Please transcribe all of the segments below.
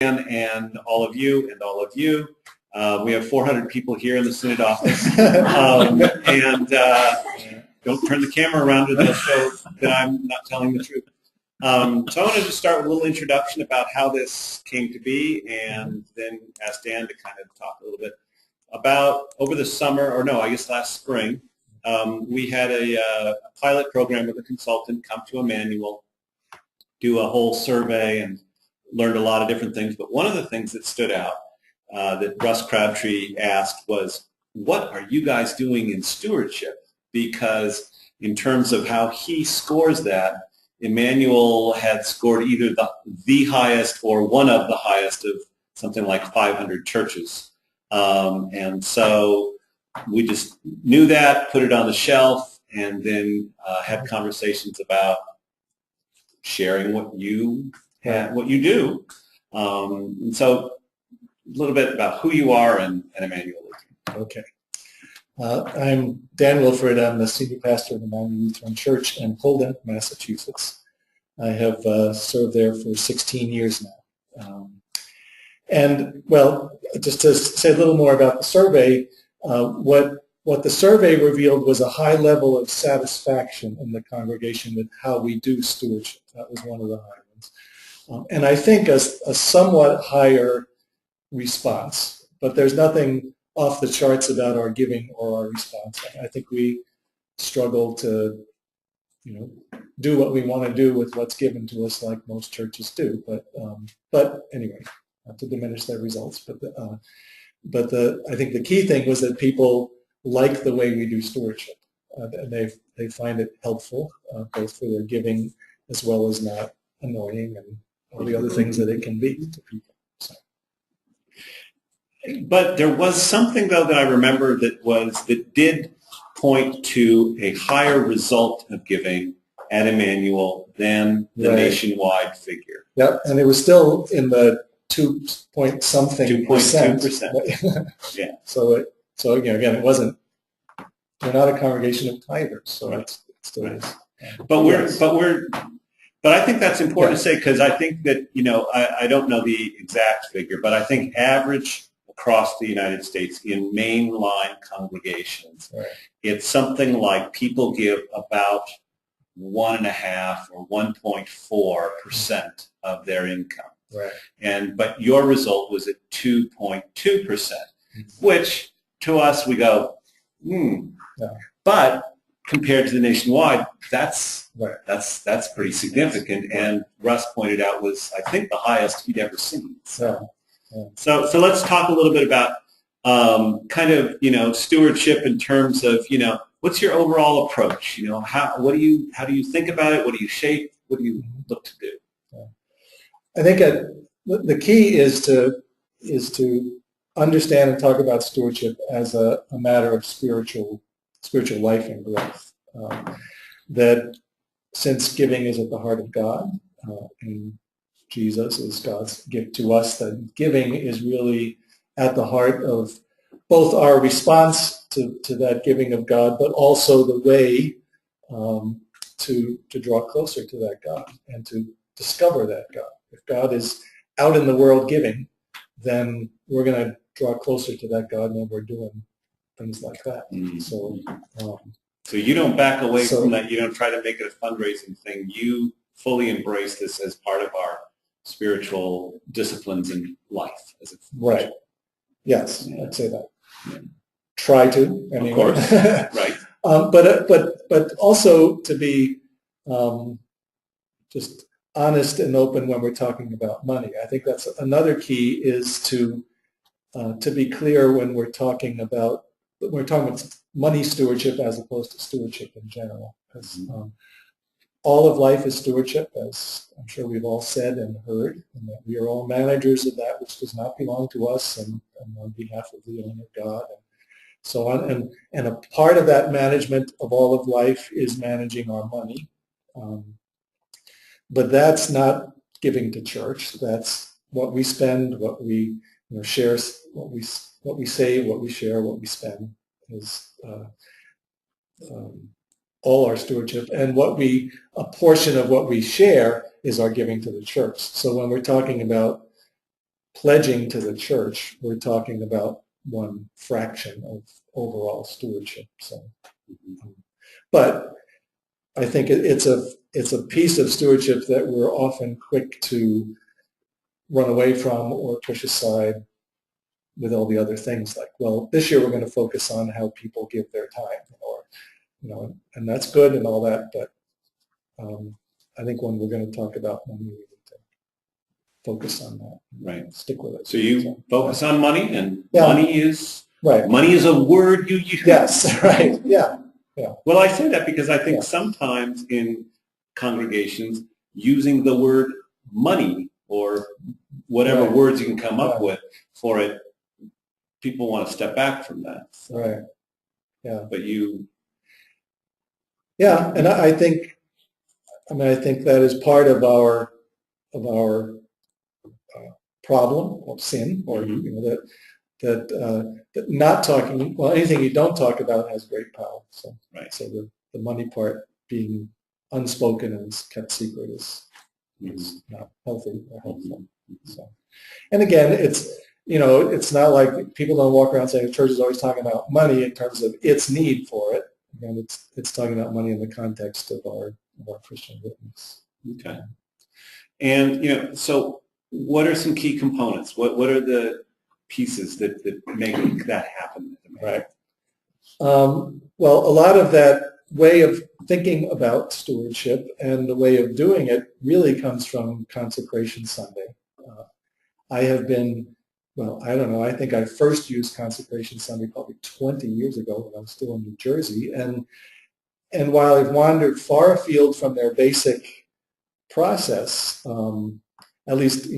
and all of you. We have 400 people here in the Synod office. Don't turn the camera around or they'll show that I'm not telling the truth. So I wanted to start with a little introduction about how this came to be, and then ask Dan to kind of talk a little bit about over the summer, or no, I guess last spring, we had a pilot program with a consultant come to Emmanuel, do a whole survey, and learned a lot of different things. But one of the things that stood out that Russ Crabtree asked was, what are you guys doing in stewardship? Because in terms of how he scores that, Emmanuel had scored either the highest or one of the highest of something like 500 churches. And so we just knew that, put it on the shelf, and then had conversations about sharing what you do. And so a little bit about who you are and Emmanuel. Okay. I'm Dan Wilford. I'm the senior pastor of the Emmanuel Lutheran Church in Holden, Massachusetts. I have served there for 16 years now. And, well, just to say a little more about the survey, what the survey revealed was a high level of satisfaction in the congregation with how we do stewardship. That was one of the high ones. And I think a somewhat higher response, but there's nothing off the charts about our giving or our response. I think we struggle to, do what we want to do with what's given to us, like most churches do. But anyway, not to diminish their results. But I think the key thing was that people like the way we do stewardship. And they find it helpful, both for their giving as well as not annoying and all the other things that it can be to people. So. But there was something, though, that I remember that did point to a higher result of giving at Emmanuel than the nationwide figure. Yep, and it was still in the 2.something%. Yeah. So again, it wasn't. We're not a congregation of tithers, so it still is. But I think that's important to say, because I think that I don't know the exact figure, but I think average across the United States in mainline congregations, it's something like people give about 1.5 or 1.4% of their income. Right. But your result was at 2.2%, which to us we go, But compared to the nationwide, that's pretty significant. And Russ pointed out was, I think, the highest he'd ever seen. So let's talk a little bit about stewardship in terms of what's your overall approach? How do you think about it? What do you shape? What do you look to do? I think the key is to understand and talk about stewardship as a matter of spiritual life and growth. That since giving is at the heart of God, and Jesus is God's gift to us, that giving is really at the heart of both our response to that giving of God, but also the way to draw closer to that God and to discover that God. If God is out in the world giving, then we're going to draw closer to that God when we're doing things like that. So you don't back away from that. You don't try to make it a fundraising thing. You fully embrace this as part of our spiritual disciplines in life. Right. Yes, I'd say that. Yeah. Try to. Of course. Right. But also to be just honest and open when we're talking about money. I think that's another key, is to be clear when we're talking about money stewardship as opposed to stewardship in general. Because all of life is stewardship, as I'm sure we've all said and heard, and that we are all managers of that which does not belong to us, and on behalf of the owner God, and so on. And a part of that management of all of life is managing our money. But that's not giving to church. That's what we spend, what we share, what we save, what we share, what we spend is all our stewardship. And a portion of what we share is our giving to the church. So when we're talking about pledging to the church, we're talking about one fraction of overall stewardship. So, but I think it's a piece of stewardship that we're often quick to run away from or push aside with all the other things like, well, this year we're going to focus on how people give their time, or and that's good and all that, but I think when we're going to talk about money, we need to focus on that. Right. Stick with it. So you focus on money, and Yeah. money is Right. money is a word you use. Yes. Right. Yeah. Yeah. Well, I say that because I think Yeah. sometimes in congregations, using the word money or whatever Right. words you can come up Yeah. with for it, people want to step back from that. So, Right. Yeah. but you. Yeah, and I think that is part of our problem or sin, or that not talking. Well, anything you don't talk about has great power. So, Right. So the money part being unspoken and kept secret is not healthy or helpful. So, and again, it's not like people don't walk around saying the church is always talking about money in terms of its need for it. And it's talking about money in the context of our Christian witness. Okay. And so what are some key components? What are the pieces that make that happen? Right. Well, a lot of that way of thinking about stewardship and the way of doing it really comes from Consecration Sunday. I have been, well, I don't know, I think I first used Consecration Sunday probably 20 years ago when I was still in New Jersey. And while I've wandered far afield from their basic process, at least,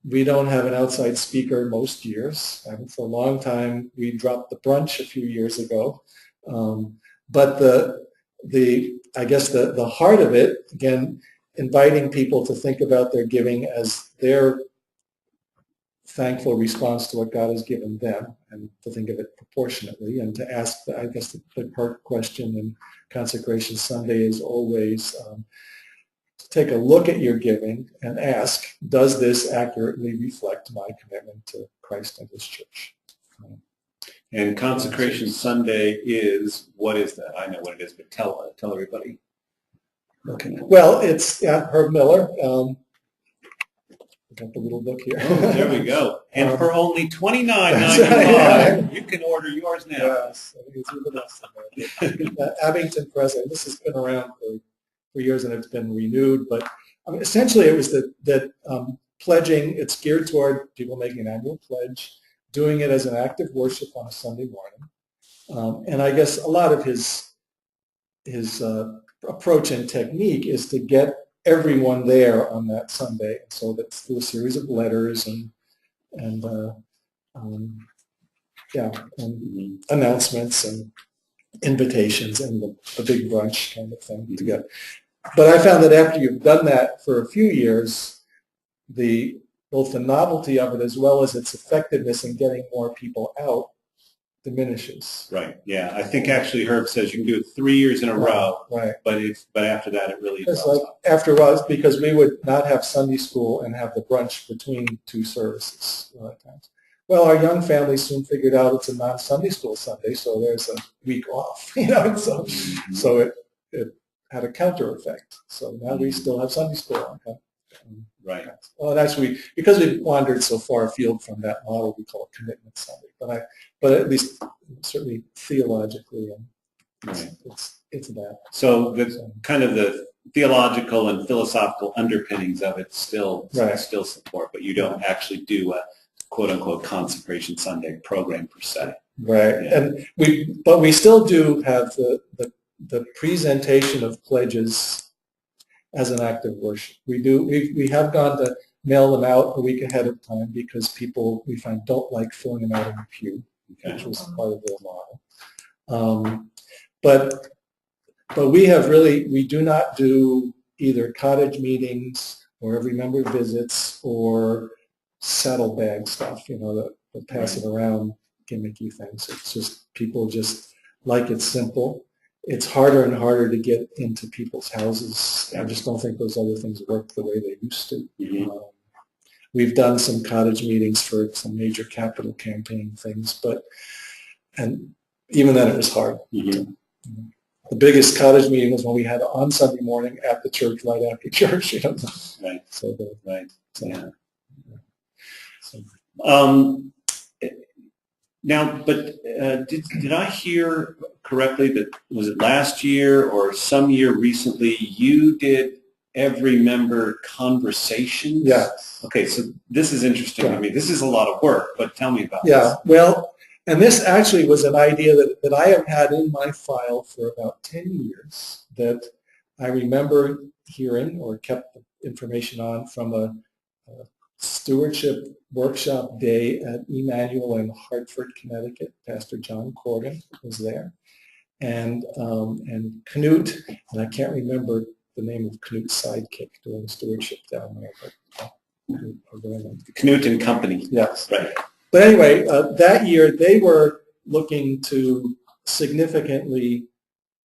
we don't have an outside speaker most years. For a long time, we dropped the brunch a few years ago. But I guess the heart of it, again, inviting people to think about their giving as their thankful response to what God has given them, and to think of it proportionately, and to ask, I guess the part question in Consecration Sunday is always to take a look at your giving and ask, does this accurately reflect my commitment to Christ and His church? And Consecration Sunday is, what is that? I know what it is, but tell everybody. Okay. Well, it's Herb Miller. I got the little book here. Oh, there we go. And for only $29.95, you can order yours now. Yes, I think it's even less than that. Abington Press. This has been around for years, and it's been renewed. But essentially, it was that pledging. It's geared toward people making an annual pledge, doing it as an act of worship on a Sunday morning. And I guess a lot of his approach and technique is to get everyone there on that Sunday, so that's through a series of letters and announcements and invitations and the big brunch kind of thing together. But I found that after you've done that for a few years, both the novelty of it as well as its effectiveness in getting more people out diminishes. Right. Yeah. I think actually Herb says you can do it 3 years in a row. Right. But after that, it really It's like after a while, because we would not have Sunday school and have the brunch between two services a lot of times. Well, our young family soon figured out it's a non-Sunday school Sunday, so there's a week off. So it had a counter effect. So now we still have Sunday school. Right. Well, and actually, because we wandered so far afield from that model, we call it Commitment Sunday. But at least certainly theologically, it's that. So kind of the theological and philosophical underpinnings of it still support, but you don't actually do a quote unquote Consecration Sunday program per se. Right. Yeah. And we still do have the presentation of pledges as an act of worship. We have gone to mail them out a week ahead of time because people, we find, don't like filling them out in the pew, which was part of their model. But we do not do either cottage meetings or every member visits or saddlebag stuff, the pass it around gimmicky things. It's just, people just like it simple. It's harder and harder to get into people's houses. I just don't think those other things work the way they used to. we've done some cottage meetings for some major capital campaign things, and even then it was hard. Mm-hmm. The biggest cottage meeting was when we had on Sunday morning at the church, right after church. Right. So right. So, yeah. So. Now, but did I hear correctly that, was it last year or some year recently, you did every member conversations? Yeah. Okay, so this is interesting Yeah. to me. This is a lot of work, but tell me about Yeah, this. well, and this actually was an idea that I have had in my file for about 10 years that I remember hearing or kept information on from a stewardship workshop day at Emmanuel in Hartford, Connecticut. Pastor John Corgan was there. And Knut, and I can't remember the name of Knut's sidekick doing stewardship down there, but Knut and Company. Yes. Right. But anyway, that year they were looking to significantly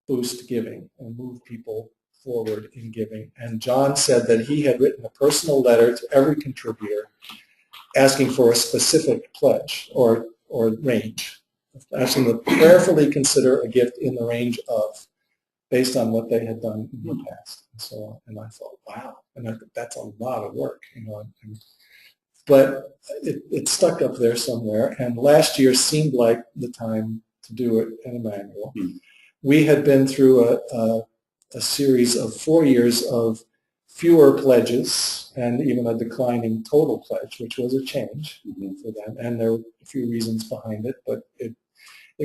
boost giving and move people forward in giving. And John said that he had written a personal letter to every contributor asking for a specific pledge or range, asking them to prayerfully consider a gift in the range of, based on what they had done in the past. And so on. And I thought, wow, and that's a lot of work, but it stuck up there somewhere, and last year seemed like the time to do it in Emmanuel. Mm-hmm. We had been through a series of 4 years of fewer pledges and even a declining total pledge, which was a change for them, and there were a few reasons behind it, but it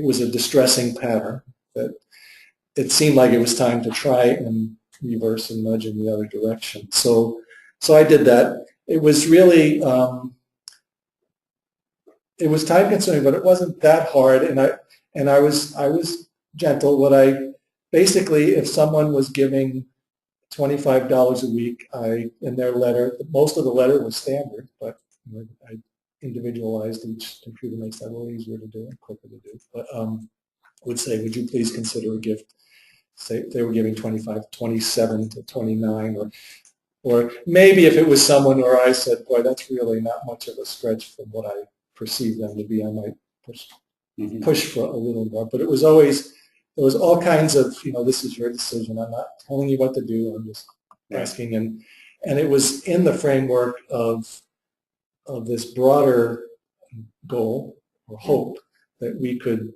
was a distressing pattern that it seemed like it was time to try and reverse and nudge in the other direction. So I did that. It was really, it was time consuming, but it wasn't that hard. And I was gentle. What I basically, if someone was giving $25 a week, in their letter, most of the letter was standard, but I individualized each. Computer makes that a little easier to do and quicker to do. But would say, would you please consider a gift? Say if they were giving 27 to 29, or maybe if it was someone where I said, boy, that's really not much of a stretch from what I perceive them to be, I might push for a little more. But it was always, there was all kinds of, this is your decision. I'm not telling you what to do. I'm just asking. And it was in the framework of this broader goal or hope that we could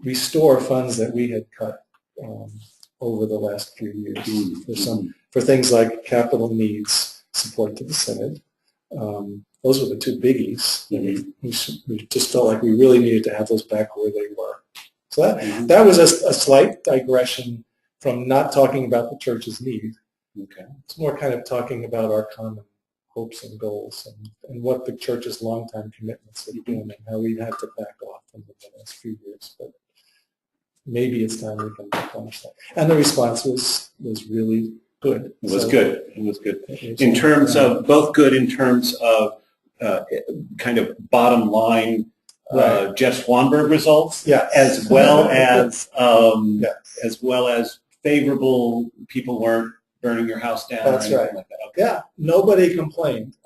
restore funds that we had cut over the last few years for things like capital needs, support to the Synod. Those were the two biggies. We just felt like we really needed to have those back where they were. So that was a slight digression from not talking about the church's need. Okay. It's more kind of talking about our common hopes and goals and what the church's longtime commitments have been and how we had to back off from them the last few years. But maybe it's time we can replenish that. And the response was really good. It was good. It was good. In terms of, both good in terms of kind of bottom line Jeff Swanberg results, as well as as well as favorable, people weren't burning your house down. That's right. Like that. Okay. Yeah, nobody complained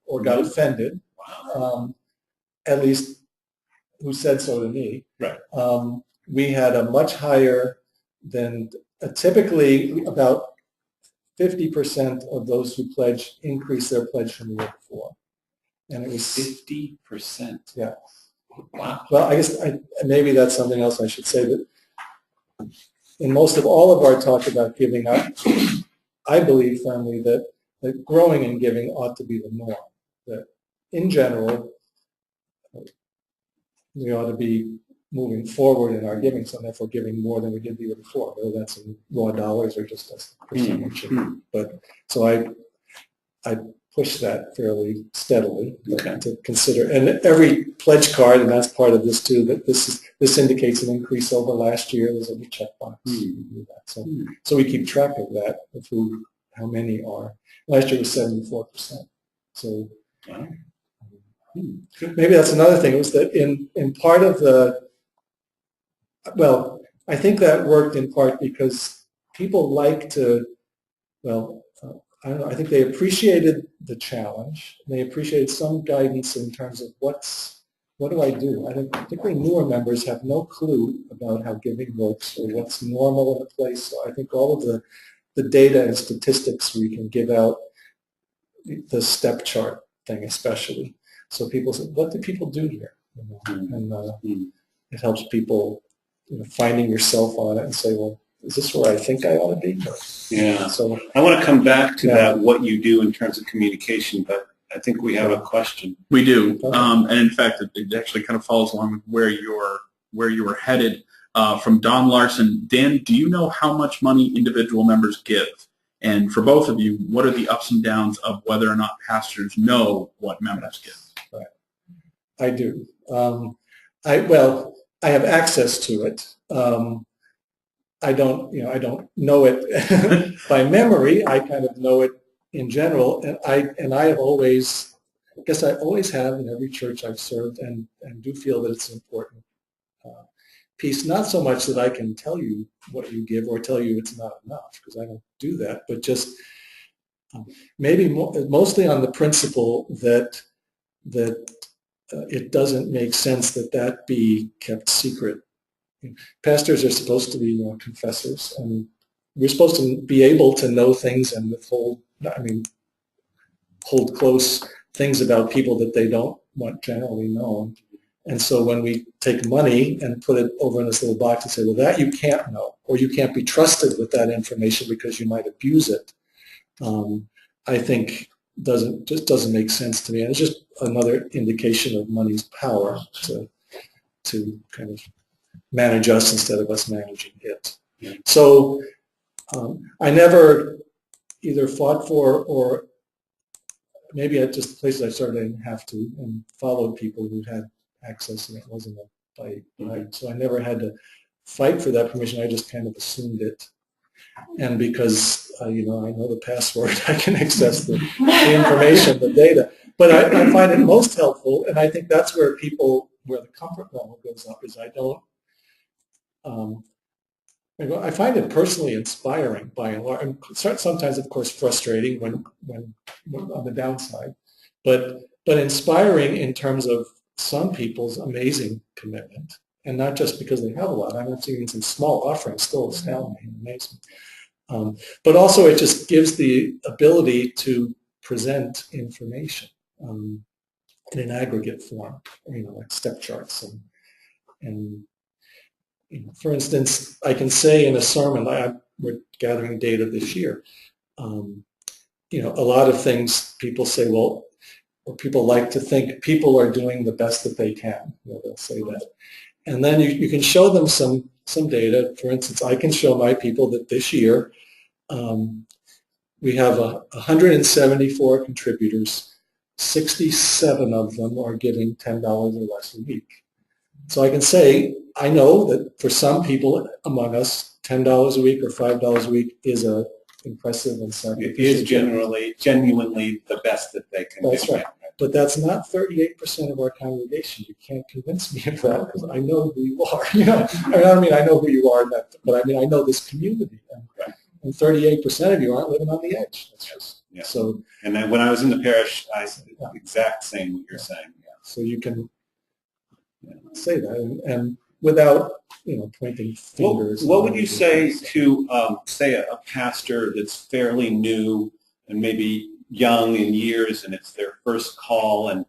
or got offended. Wow. At least who said so to me. Right. We had a much higher than typically about 50% of those who pledged increased their pledge from the year before. And it was 50%. Yeah. Wow. Well, I guess maybe that's something else I should say, that in most of all of our talk about giving up, I believe firmly that growing in giving ought to be the norm. That in general, we ought to be moving forward in our giving, so therefore giving more than we did the year before, whether that's in raw dollars or just as a percentage. But so I push that fairly steadily to consider, and every pledge card, and that's part of this too, that this indicates an increase over last year. There's a checkbox. So we keep track of that, of how many are. Last year was 74%. So maybe that's another thing. It was that in part of I think that worked in part because people like to, I don't know, I think they appreciated the challenge. They appreciated some guidance in terms of what do I do? I think particularly newer members have no clue about how giving works or what's normal in a place. So I think all of the data and statistics we can give out, the step chart thing especially. So people say, what do people do here? You know? And it helps people, you know, finding yourself on it and say, well, is this where I think I ought to be? Yeah. So I want to come back to that, what you do in terms of communication, but I think we have a question. We do, and in fact, it actually kind of follows along with where you were headed. From Don Larson. Dan, do you know how much money individual members give? And for both of you, what are the ups and downs of whether or not pastors know what members give? Right. I do. I have access to it. I don't know it by memory. I kind of know it in general, and I have always, I guess I always have in every church I've served, and do feel that it's an important piece. Not so much that I can tell you what you give or tell you it's not enough, because I don't do that, but just maybe mostly on the principle that it doesn't make sense that be kept secret. Pastors are supposed to be confessors, and we're supposed to be able to know things and hold close things about people that they don't want generally known. And so when we take money and put it over in this little box and say, well, that you can't know, or you can't be trusted with that information because you might abuse it, I think just doesn't make sense to me. And it's just another indication of money's power to kind of manage us instead of us managing it. Yeah. So I never either fought for, or maybe at just the places I started I didn't have to, and followed people who had access, and it wasn't a fight. Right? So I never had to fight for that permission. I just kind of assumed it. And because I know the password, I can access the information, the data. But I find it most helpful, and I think that's where the comfort level goes up, is I find it personally inspiring by and large. And sometimes, of course, frustrating when on the downside, but inspiring in terms of some people's amazing commitment, and not just because they have a lot. I'm seeing some small offerings still astound me and amaze me. But also, it just gives the ability to present information in an aggregate form, like step charts and for instance, I can say in a sermon, we're gathering data this year, a lot of things people say, well, or people like to think people are doing the best that they can. They'll say that. And then you can show them some data. For instance, I can show my people that this year we have 174 contributors. 67 of them are giving $10 or less a week. So I can say, I know that for some people among us, $10 a week or $5 a week is a impressive and sacrificial. It is genuinely the best that they can do. That's right. But that's not 38% of our congregation. You can't convince me of that, because I know who you are. I know who you are, but I know this community. And 38% of you aren't living on the edge. That's just, so. And then when I was in the parish, I said the exact same what you're saying. Yeah. So you can say that, and without pointing fingers. What would you say to a pastor that's fairly new and maybe young in years, and it's their first call, and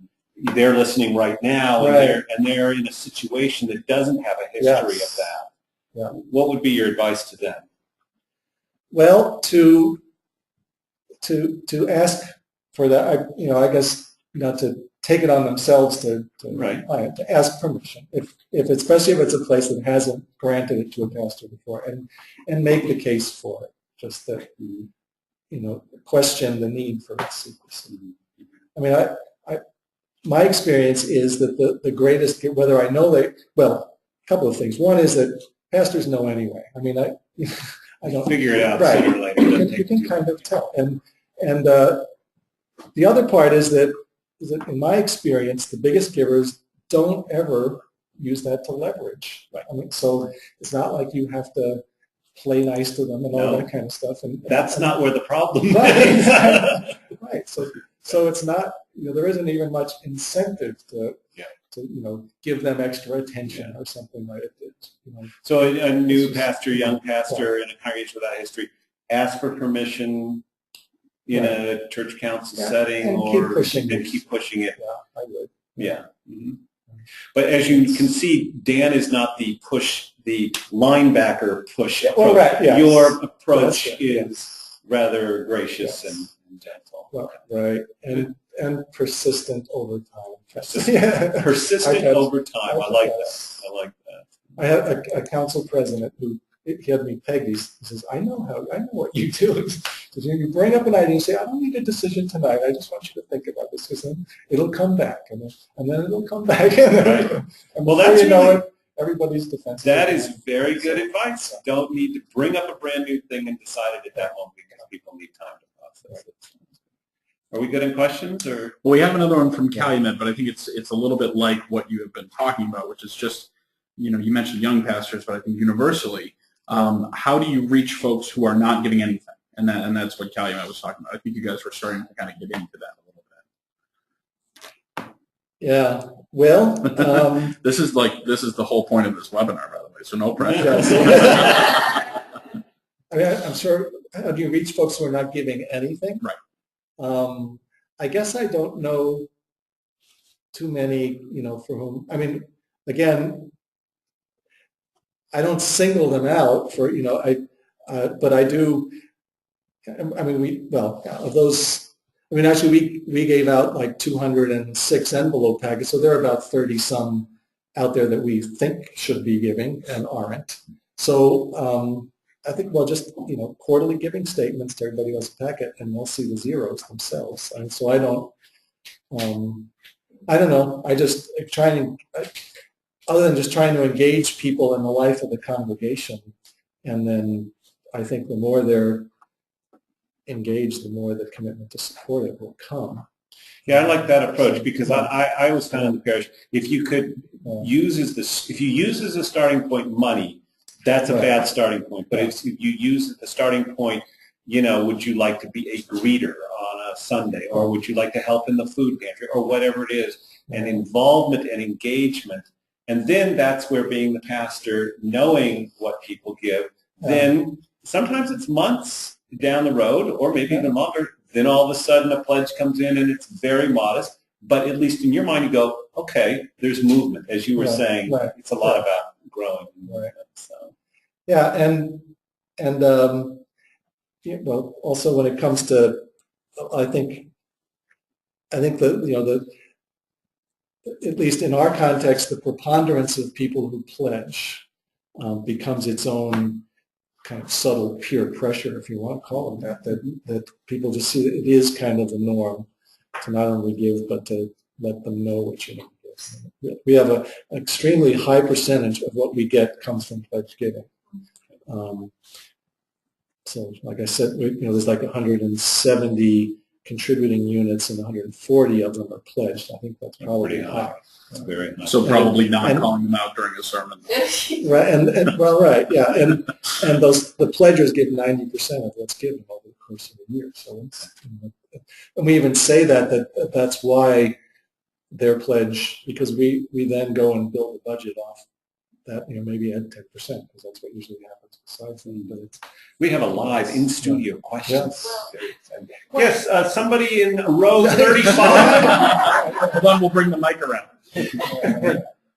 they're listening right now, right. and they're in a situation that doesn't have a history of that? Yeah. What would be your advice to them? Well, to ask for that, I guess not to take it on themselves to ask permission, especially if it's a place that hasn't granted it to a pastor before, and make the case for it. Just that, question the need for its secrecy. My experience is that the greatest, whether I know a couple of things. One is that pastors know anyway. I don't figure it out right. sooner or later. You can kind of tell, and the other part is that in my experience, the biggest givers don't ever use that to leverage. Right. So it's not like you have to play nice to them and all No. that kind of stuff. And That's not where the problem is. right. Right. So it's not, there isn't even much incentive to give them extra attention or something like it. So a new pastor, young pastor in a congregation without history, ask for permission in a church council setting, and keep pushing it. Yeah, I would. Yeah. Mm-hmm. But as you can see, Dan is not the linebacker push approach. Well, right, yes. Your approach is rather gracious and gentle. Well, right, and persistent over time. Persistent over time. I like that. I have a council president who he had me pegged. He says, I know what you do. You bring up an idea and say, I don't need a decision tonight. I just want you to think about this, because then it'll come back, and then it'll come back. And well, that's everybody's defensive. That is very good advice. Don't need to bring up a brand new thing and decide it at that moment, because people need time to process it. Are we good in questions? Or well, we have another one from Calumet, but I think it's a little bit like what you have been talking about, which is just, you mentioned young pastors, but I think universally, how do you reach folks who are not giving anything? And that's what Calumet was talking about. I think you guys were starting to kind of get into that a little bit. Yeah. Well, this is the whole point of this webinar, by the way. So no pressure. I mean, I'm sure. How do you reach folks who are not giving anything? Right. I guess I don't know too many, for whom. I mean, again, I don't single them out for, but I do. I mean, of those, I mean, actually, we gave out like 206 envelope packets, so there are about 30 some out there that we think should be giving and aren't. So I think, just quarterly giving statements to everybody who has a packet, and they'll see the zeros themselves. And so I don't know. I just other than just trying to engage people in the life of the congregation, and then I think the more they're engaged, the more the commitment to support it will come. Yeah, I like that approach, because I was found in the parish, if you could use as a starting point money, that's a bad starting point. But if you use as the starting point, would you like to be a greeter on a Sunday, or would you like to help in the food pantry, or whatever it is, and involvement and engagement. And then that's where being the pastor, knowing what people give, then sometimes it's months down the road, or maybe even longer, then all of a sudden a pledge comes in and it's very modest, but at least in your mind you go, okay, there's movement. As you were saying, it's a lot about growing. So. Yeah, and also when it comes to, I think that, at least in our context, the preponderance of people who pledge becomes its own kind of subtle peer pressure, if you want to call it that people just see that it is kind of the norm to not only give, but to let them know what you give. We have an extremely high percentage of what we get comes from pledge giving. So, like I said, there's like 170 contributing units, and 140 of them are pledged. I think that's probably high. That's very high. So probably not calling them out during a sermon. Right, and the pledgers give 90% of what's given over the course of the year. So, and we even say that's why their pledge, because we then go and build a budget off that, maybe at 10%, because that's what usually happens. But we have a live in-studio questions. Yes, somebody in row 35. Hold on, we'll bring the mic around.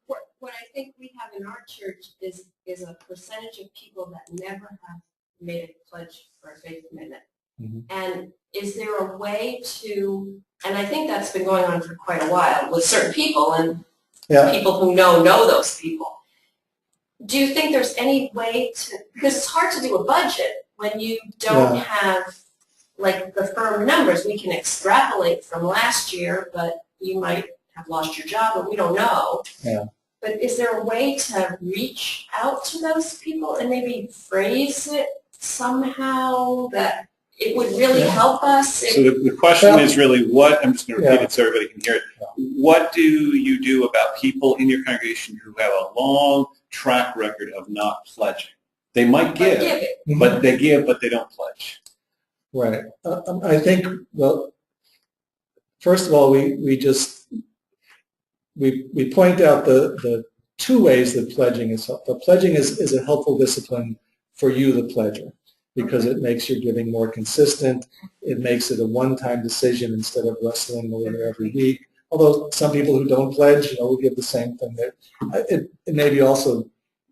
What I think we have in our church is a percentage of people that never have made a pledge for a faith commitment. Mm-hmm. And is there a way to, and I think that's been going on for quite a while with certain people, and people who know those people. Do you think there's any way to, because it's hard to do a budget when you don't have like the firm numbers. We can extrapolate from last year, but you might have lost your job, but we don't know. Yeah. But is there a way to reach out to those people and maybe phrase it somehow that it would really help us? So the question is really I'm just going to repeat it so everybody can hear it. What do you do about people in your congregation who have a long track record of not pledging? They might give, but they give, but they don't pledge. Right. I think, well, first of all, we point out the two ways that pledging is helpful. Pledging is a helpful discipline for you, the pledger, because it makes your giving more consistent. It makes it a one-time decision instead of wrestling with it every week. Although some people who don't pledge, will give the same thing. It may be also,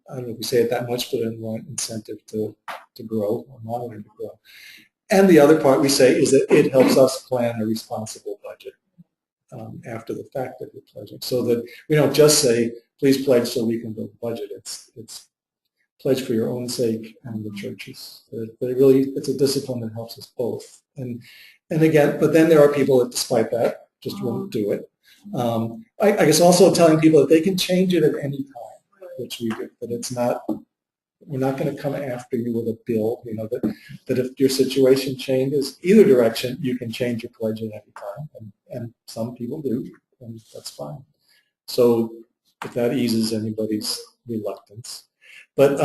I don't know if we say it that much, but an incentive to grow or modeling to grow. And the other part we say is that it helps us plan a responsible budget after the fact that we're pledging, so that we don't just say, please pledge so we can build a budget. It's pledge for your own sake and the church's. It's a discipline that helps us both. And again, but then there are people that, despite that, just won't do it. I guess also telling people that they can change it at any time, which we do, that it's not, we're not going to come after you with a bill, that if your situation changes either direction, you can change your pledge at any time, and some people do, and that's fine. So if that eases anybody's reluctance. But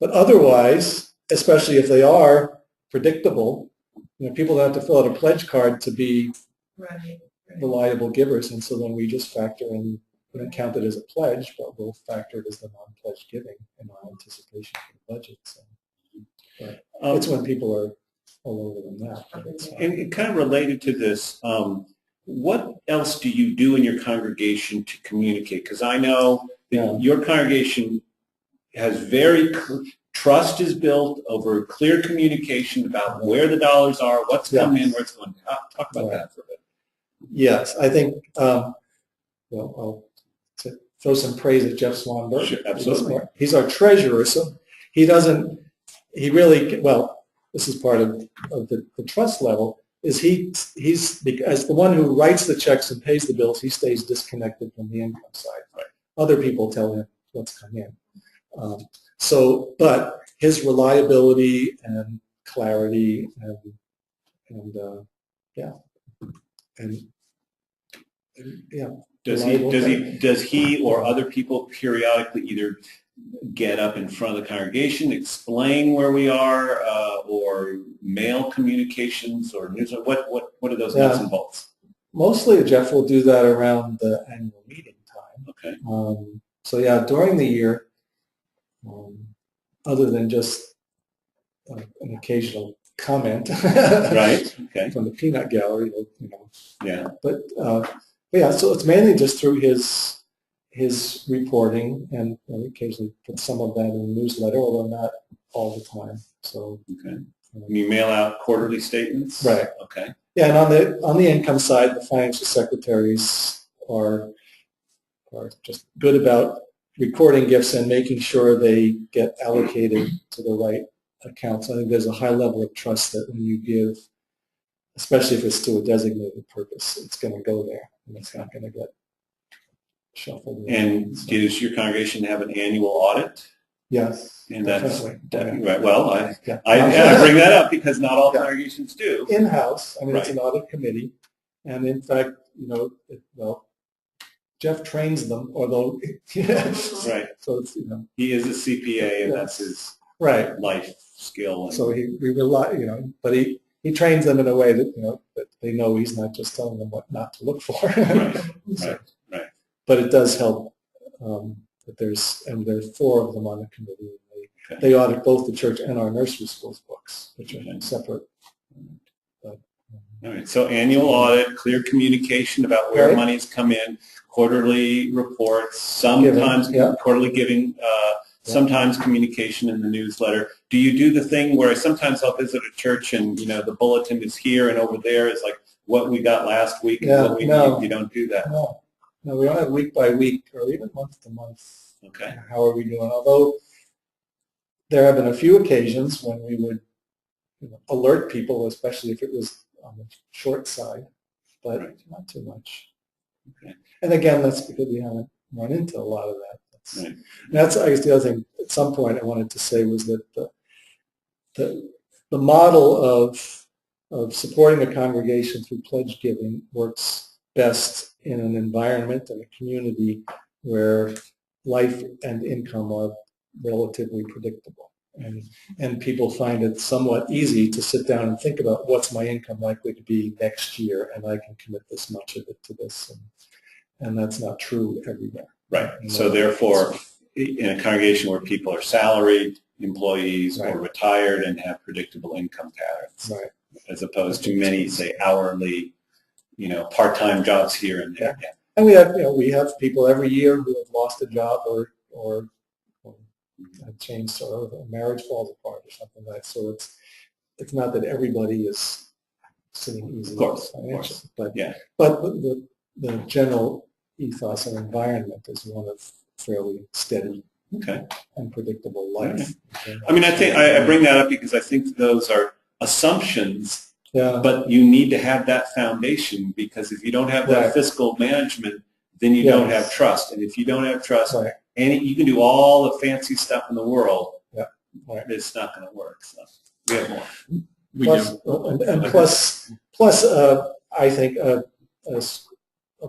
otherwise, especially if they are predictable, people don't have to fill out a pledge card to be reliable givers, and so then we just factor in, we don't count it as a pledge, but we'll factor it as the non-pledge giving in our anticipation for the budget. So it's when people are all over than that. And kind of related to this, what else do you do in your congregation to communicate? Because I know that your congregation has trust is built over clear communication about where the dollars are, what's coming in, where it's going. Talk about that for a bit. Yes, I think, well, I'll throw some praise at Jeff Swanberg. Sure, absolutely. He's our treasurer, so this is part of the trust level, is he's as the one who writes the checks and pays the bills, he stays disconnected from the income side. Right. Other people tell him what's come in. But his reliability and clarity Does he or other people periodically either get up in front of the congregation, explain where we are, or mail communications or news? What are those nuts and bolts? Mostly Jeff will do that around the annual meeting time. Okay. During the year, other than just an occasional comment, right? Okay. From the peanut gallery, Yeah. But so it's mainly just through his reporting, and occasionally put some of that in the newsletter, although not all the time. So okay. You mail out quarterly statements, right? Okay. Yeah, and on the income side, the financial secretaries are just good about recording gifts and making sure they get allocated to the right accounts. I think there's a high level of trust that when you give, especially if it's to a designated purpose, it's going to go there, and it's not going to get shuffled. And does your congregation have an annual audit? Yes. And that's definitely. Right. Well, I bring that up because not all congregations do. In-house, it's an audit committee, and in fact, Jeff trains them, although right. So it's he is a CPA, and that's his life skill. So we rely, but he trains them in a way that that they know he's not just telling them what not to look for. Right. But it does help that there's 4 of them on the committee. They audit both the church and our nursery school's books, which are separate. All right. So annual audit, clear communication about where money's come in, quarterly reports, sometimes quarterly giving, sometimes communication in the newsletter. Do you do the thing where sometimes I'll visit a church and the bulletin is here and over there is like what we got last week and what we need? You don't do that. No, we don't have week by week or even month to month. Okay. How are we doing? Although there have been a few occasions when we would alert people, especially if it was on the short side, but not too much. Okay. And again, that's because we haven't run into a lot of that. That's I guess the other thing at some point I wanted to say was that the model of supporting a congregation through pledge giving works best in an environment and a community where life and income are relatively predictable. And people find it somewhat easy to sit down and think about what's my income likely to be next year, and I can commit this much of it to this. And that's not true everywhere. Right. So therefore, in a congregation where people are salaried employees or retired and have predictable income patterns, as opposed to many, say, hourly, part-time jobs here and there. Yeah. And we have people every year who have lost a job or have changed, or a marriage falls apart or something like that. So it's not that everybody is sitting easy financially, but the general ethos and environment is one of fairly steady and predictable life. I mean, I think I bring that up because I think those are assumptions, but you need to have that foundation, because if you don't have that fiscal management, then you don't have trust. And if you don't have trust, and you can do all the fancy stuff in the world, it's not going to work. So we have more. Plus, I think a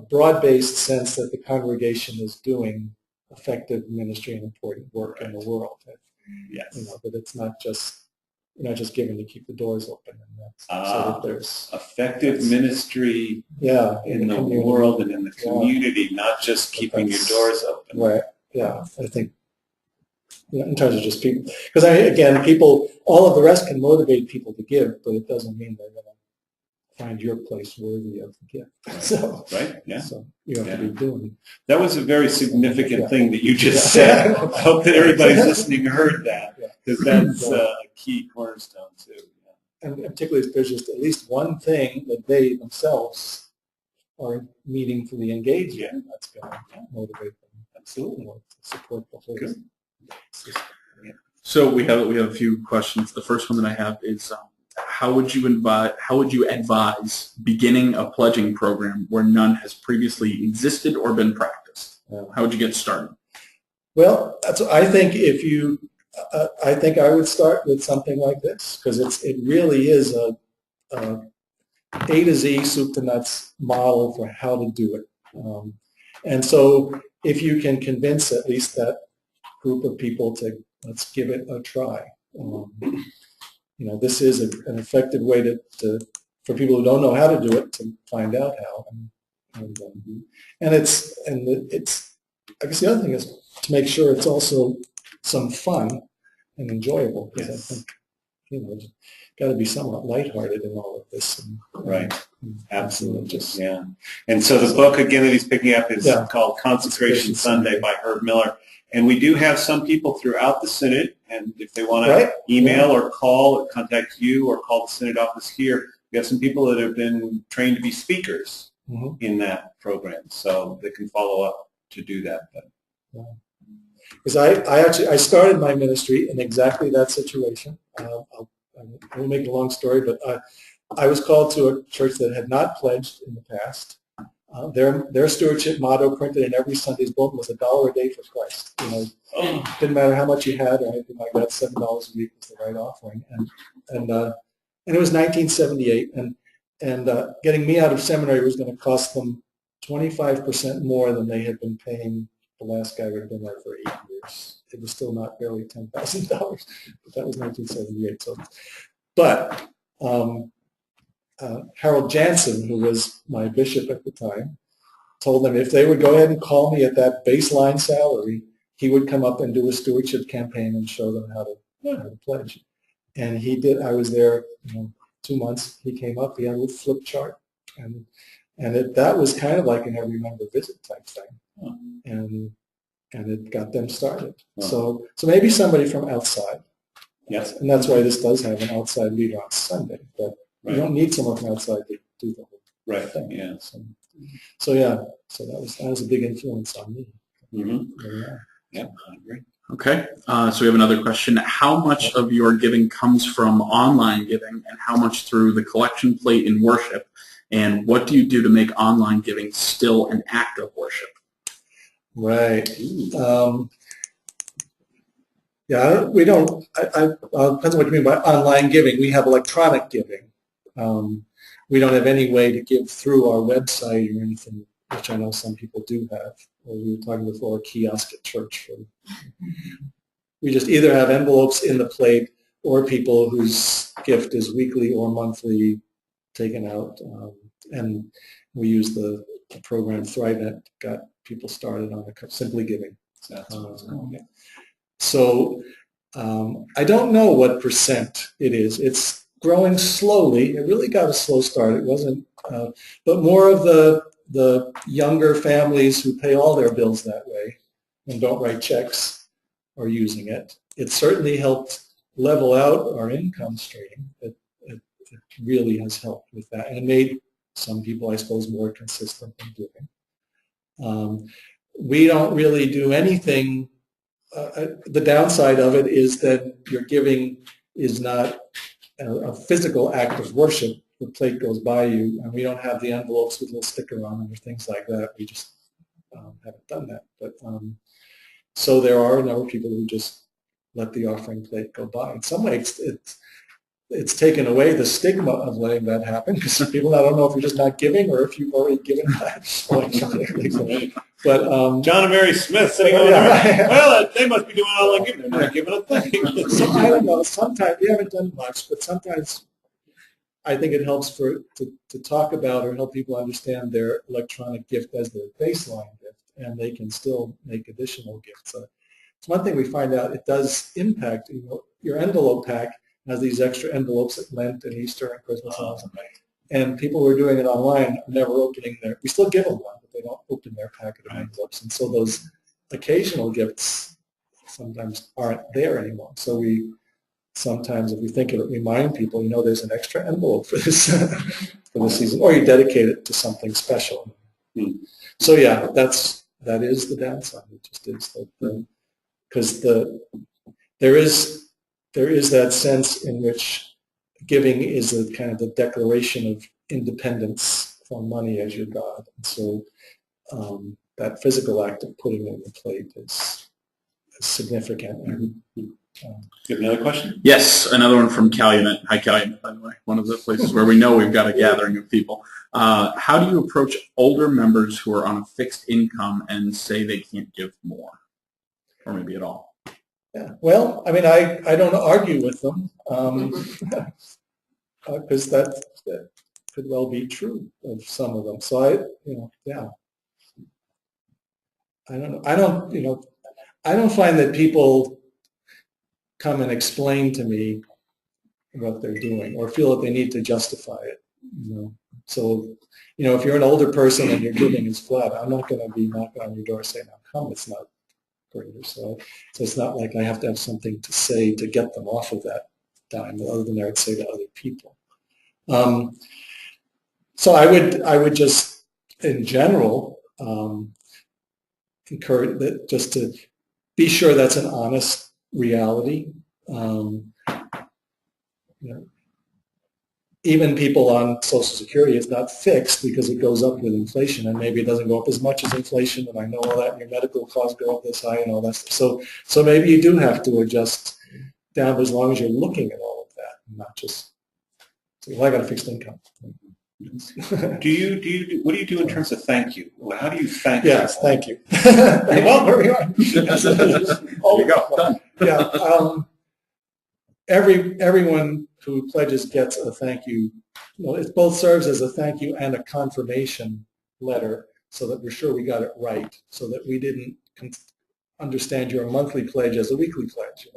broad-based sense that the congregation is doing effective ministry and important work in the world. That it's not just given to keep the doors open. And so that there's effective ministry in the world and in the community, not just keeping your doors open. Right. Yeah, I think in terms of just people, because people, all of the rest can motivate people to give, but it doesn't mean they're going to find your place worthy of the gift. So you have to be doing. That was a very significant thing that you just said. I hope that everybody's listening heard that, because that's a key cornerstone too. And particularly if there's just at least one thing that they themselves are meaningfully engaged in, that's going to motivate them. Absolutely, to support the whole system. So we have a few questions. The first one that I have is, how would you advise beginning a pledging program where none has previously existed or been practiced? How would you get started? Well, I think I think I would start with something like this, because it really is a A to Z, soup to nuts model for how to do it. And so if you can convince at least that group of people to let's give it a try. This is an effective way for people who don't know how to do it to find out how. And it's I guess the other thing is to make sure it's also some fun and enjoyable, because I think it's got to be somewhat lighthearted in all of this. Absolutely. And so the book again that he's picking up is called Consecration Sunday by Herb Miller. And we do have some people throughout the Synod, and if they want to email or call or contact you or call the Synod office here, we have some people that have been trained to be speakers in that program, so they can follow up to do that. Because I started my ministry in exactly that situation. I won't make it a long story, but I was called to a church that had not pledged in the past. Their stewardship motto printed in every Sunday's bulletin was $1 a day for Christ. Didn't matter how much you had or anything like that. $7 a week was the right offering, and it was 1978, and getting me out of seminary was going to cost them 25% more than they had been paying the last guy who had been there for 8 years. It was still not barely $10,000, but that was 1978. So, but Harold Jansen, who was my bishop at the time, told them if they would go ahead and call me at that baseline salary, he would come up and do a stewardship campaign and show them how to pledge. And he did. I was there 2 months. He came up. He had a little flip chart, and that was kind of like an every member visit type thing, and it got them started. So maybe somebody from outside. Yes. And that's why this does have an outside leader on Sunday, but you don't need someone from outside to do the whole thing. Yeah. So that was a big influence on me. Yeah, I agree. Okay, so we have another question. How much of your giving comes from online giving, and how much through the collection plate in worship? And what do you do to make online giving still an act of worship? Right. We don't. Depends on what you mean by online giving. We have electronic giving. We don't have any way to give through our website or anything, which I know some people do have. We were talking before, a kiosk at church we just either have envelopes in the plate or people whose gift is weekly or monthly taken out. And we use the program ThriveNet, got people started on Simply Giving. So I don't know what percent it is. It's growing slowly. It really got a slow start. It wasn't, but more of the younger families who pay all their bills that way and don't write checks are using it. It certainly helped level out our income stream. It really has helped with that, and it made some people, I suppose, more consistent in giving. We don't really do anything. The downside of it is that your giving is not a physical act of worship. The plate goes by you, and we don't have the envelopes with a little sticker on them or things like that. We just haven't done that. But so there are a number of people who just let the offering plate go by. In some ways, it's taken away the stigma of letting that happen, because people now don't know if you're just not giving or if you've already given that. But John and Mary Smith sitting over there. Well, they must be doing all the giving. They're not giving a thing. So I don't know. Sometimes we haven't done much, but sometimes I think it helps to talk about or help people understand their electronic gift as their baseline gift, and they can still make additional gifts. It's one thing we find out, it does impact, your envelope pack has these extra envelopes at Lent and Easter and Christmas and people who are doing it online are never opening we still give them one, but they don't open their packet of envelopes, and so those occasional gifts sometimes aren't there anymore. So we sometimes, if we think of it, remind people, there's an extra envelope for this for this season, or you dedicate it to something special. So yeah, that is the downside. It just is because there is that sense in which giving is a kind of the declaration of independence from money as your God. And so that physical act of putting it in the plate is significant. Got another question? Yes, another one from Calumet. Hi, Calumet, by the way. One of the places where we know we've got a gathering of people. How do you approach older members who are on a fixed income and say they can't give more, or maybe at all? Yeah. Well, I mean, I don't argue with them because that could well be true of some of them. So I don't know. I don't find that people come and explain to me what they're doing or feel that they need to justify it. So if you're an older person and your giving is flat, I'm not going to be knocking on your door saying, "How come it's not greater?" So it's not like I have to have something to say to get them off of that dime, other than I would say to other people. So I would just, in general, encourage that, just to be sure that's an honest reality. Even people on Social Security is not fixed because it goes up with inflation, and maybe it doesn't go up as much as inflation, and I know all that, and your medical costs go up this high and all that stuff. So maybe you do have to adjust down, but as long as you're looking at all of that, and not just say, well, I got a fixed income. What do you do in terms of thank you? How do you thank Yes, people? thank you. Well, there we are. There you go. Done. Yeah. Everyone who pledges gets a thank you. It both serves as a thank you and a confirmation letter, so that we're sure we got it right, so that we didn't understand your monthly pledge as a weekly pledge.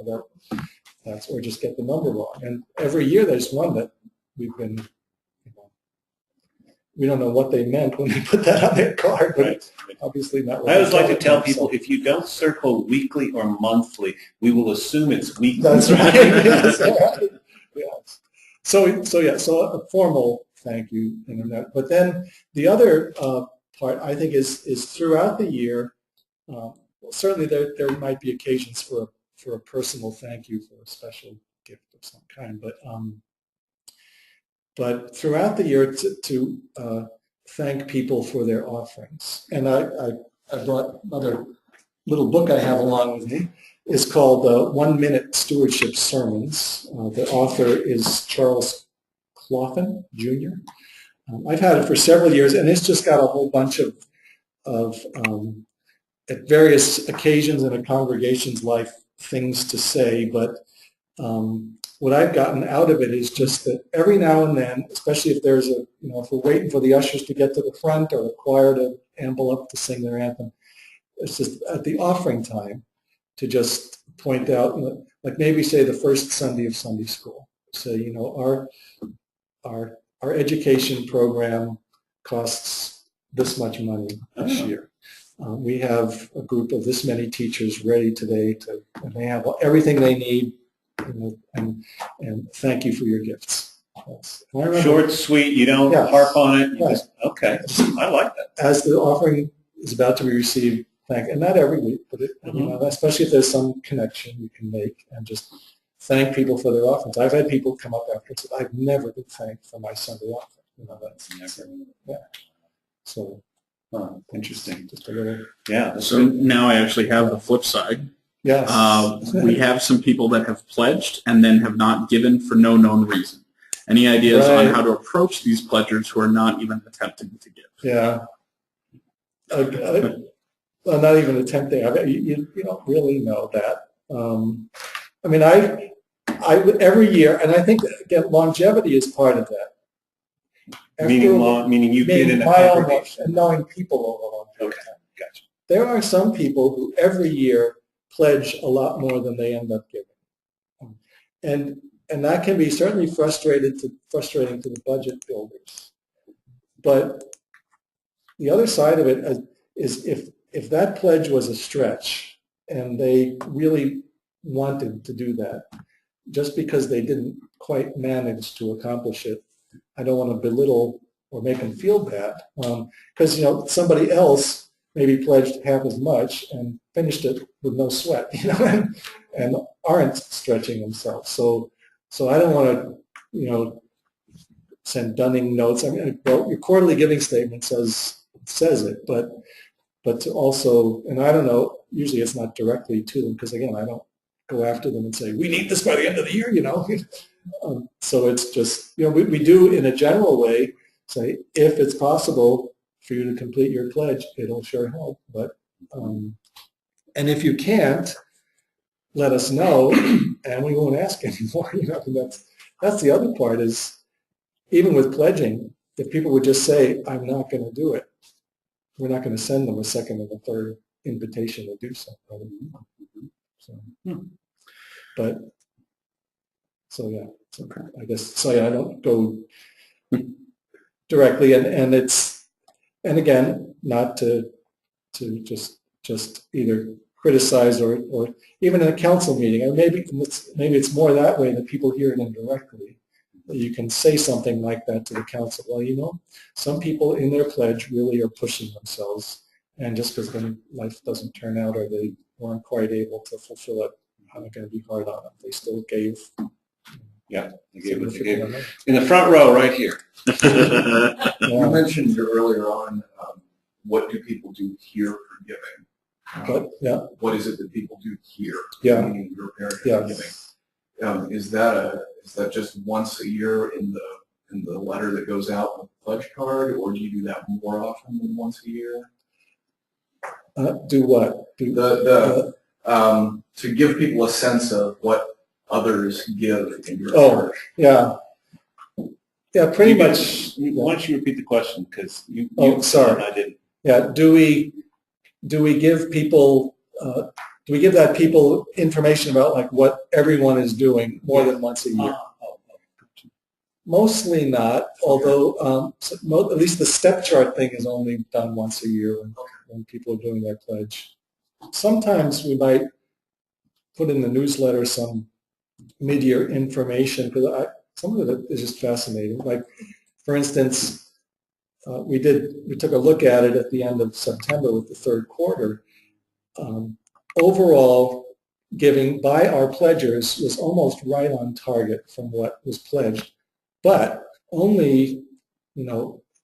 That's or just get the number wrong. And every year there's one that we've been. We don't know what they meant when they put that on their card, but it's obviously not what I always like to tell meant, people, if you don't circle weekly or monthly, we will assume it's weekly. That's right. Yes, right. Yes. So a formal thank you. But then the other part, I think, is throughout the year, certainly there might be occasions for a personal thank you for a special gift of some kind, but throughout the year to thank people for their offerings. And I brought another little book I have along with me. It's called 1 Minute Stewardship Sermons. The author is Charles Clothan, Jr. I've had it for several years, and it's just got a whole bunch of at various occasions in a congregation's life, things to say, but what I've gotten out of it is just that every now and then, especially if there's a, if we're waiting for the ushers to get to the front or the choir to amble up to sing their anthem, it's just at the offering time to just point out, like maybe say the first Sunday of Sunday school. Say, our education program costs this much money this year. We have a group of this many teachers ready today and they have everything they need, and thank you for your gifts. Short, sweet, you don't harp on it. You just, okay, I like that. As the offering is about to be received, and not every week, but especially if there's some connection you can make, and just thank people for their offerings. I've had people come up after and say, I've never been thanked for my Sunday offering. That's never. Yeah. So. Interesting. Just a little. Yeah. So now I actually have the flip side. Yes. We have some people that have pledged and then have not given for no known reason. Any ideas on how to approach these pledgers who are not even attempting to give? Yeah. Well, not even attempting. You don't really know that. I mean, I every year, and I think again, longevity is part of that. Meaning you've been in a congregation. And knowing people over a long period of time. Gotcha. There are some people who every year pledge a lot more than they end up giving. And that can be certainly frustrating to the budget builders. But the other side of it is if that pledge was a stretch and they really wanted to do that, just because they didn't quite manage to accomplish it, I don't want to belittle or make them feel bad, because somebody else maybe pledged half as much and finished it with no sweat, and aren't stretching themselves. So I don't want to, send dunning notes. I mean, your quarterly giving statement says it, but to also, and I don't know, usually it's not directly to them, because again, I don't go after them and say, we need this by the end of the year, so it's just, we do in a general way say, if it's possible for you to complete your pledge, it'll sure help. But, and if you can't, let us know, and we won't ask anymore. That's the other part is, even with pledging, if people would just say, I'm not going to do it, we're not going to send them a second and a third invitation to do something. But, so yeah, okay. I guess, so yeah, I don't go directly, and again, not to just either criticize or even in a council meeting, or maybe it's more that way that people hear it indirectly. You can say something like that to the council. Well, some people in their pledge really are pushing themselves, and just because then life doesn't turn out or they weren't quite able to fulfill it, I'm not going to be hard on them. They still gave. Yeah, they gave what they gave. In the front row, right here. You mentioned earlier on, what do people do here for giving? What is it that people do here? Yeah. Meaning your parents giving. Is that just once a year in the letter that goes out with the pledge card, or do you do that more often than once a year? Do what? To give people a sense of what others give in your church. Yeah, pretty much. Why don't you repeat the question, because you sorry, I didn't. Yeah, do we give people do we give that people information about like what everyone is doing more than once a year? Mostly not, although at least the step chart thing is only done once a year when people are doing their pledge. Sometimes we might put in the newsletter some mid-year information, because some of it is just fascinating. Like, for instance, we took a look at it at the end of September with the third quarter. Overall giving by our pledgers was almost right on target from what was pledged, but only